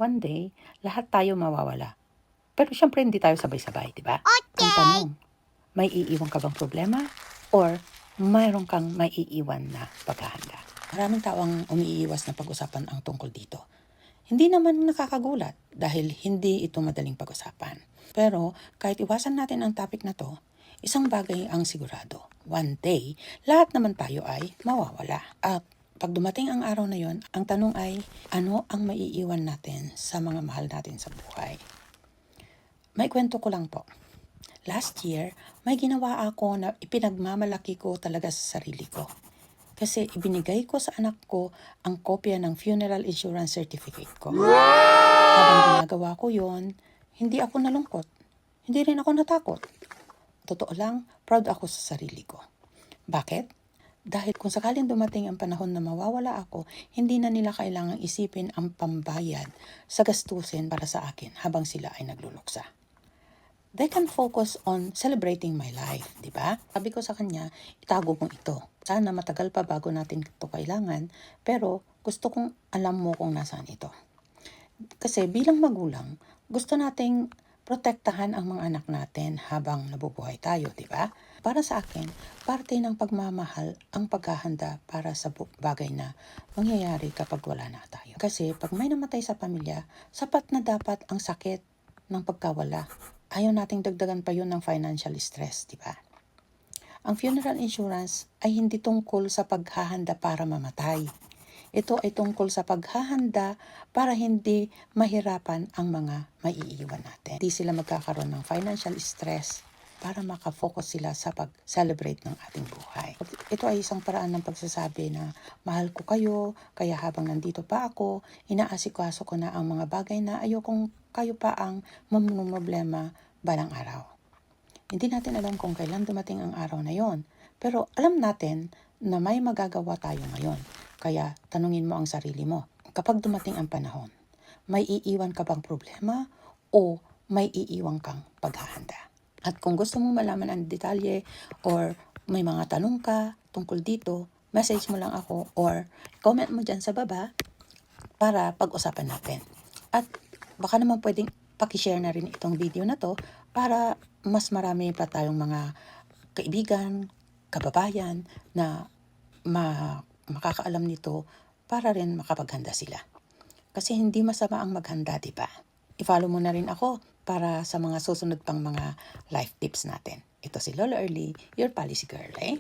one day, lahat tayo mawawala. Pero syempre hindi tayo sabay-sabay, di ba? Ang tanong, may iiwan ka bang problema? Or mayroon kang may iiwan na paghahanda? Maraming tao ang umiiwas na pag-usapan ang tungkol dito. Hindi naman nakakagulat dahil hindi ito madaling pag-usapan. Pero kahit iwasan natin ang topic na to, isang bagay ang sigurado. One day, lahat naman tayo ay mawawala. At pag dumating ang araw na yon, ang tanong ay, ano ang maiiwan natin sa mga mahal natin sa buhay? May kwento ko lang po. Last year, may ginawa ako na ipinagmamalaki ko talaga sa sarili ko. Kasi ibinigay ko sa anak ko ang kopya ng funeral insurance certificate ko. Habang ginagawa ko yon, hindi ako nalungkot. Hindi rin ako natakot. Totoo lang, proud ako sa sarili ko. Bakit? Dahil kung sakaling dumating ang panahon na mawawala ako, hindi na nila kailangang isipin ang pambayad sa gastusin para sa akin habang sila ay nagluluksa. They can focus on celebrating my life, di ba? Sabi ko sa kanya, itago mo ito. Sana matagal pa bago natin ito kailangan, pero gusto kong alam mo kung nasaan ito. Kasi bilang magulang, gusto nating protektahan ang mga anak natin habang nabubuhay tayo, di ba? Para sa akin, parte ng pagmamahal ang paghahanda para sa bagay na mangyayari kapag wala na tayo. Kasi pag may namatay sa pamilya, sapat na dapat ang sakit ng pagkawala. Ayaw nating dagdagan pa yun ng financial stress, di ba? Ang funeral insurance ay hindi tungkol sa paghahanda para mamatay. Ito ay tungkol sa paghahanda para hindi mahirapan ang mga maiiwan natin. Hindi sila magkakaroon ng financial stress para makafocus sila sa pag-celebrate ng ating buhay. Ito ay isang paraan ng pagsasabi na mahal ko kayo, kaya habang nandito pa ako, inaasikaso ko na ang mga bagay na ayokong kayo pa ang mamumroblema balang araw. Hindi natin alam kung kailan dumating ang araw na yon, pero alam natin na may magagawa tayo ngayon. Kaya tanungin mo ang sarili mo, kapag dumating ang panahon, may iiwan ka bang problema o may iiwan kang paghahanda? At kung gusto mong malaman ang detalye or may mga tanong ka tungkol dito, message mo lang ako or comment mo dyan sa baba para pag-usapan natin. At baka naman pwedeng pakishare na rin itong video na to para mas marami pa tayong mga kaibigan, kababayan na makakaalam nito para rin makapaghanda sila. Kasi hindi masama ang maghanda, di ba? I-follow mo na rin ako para sa mga susunod pang mga life tips natin. Ito si Lola Early, your policy girl, eh?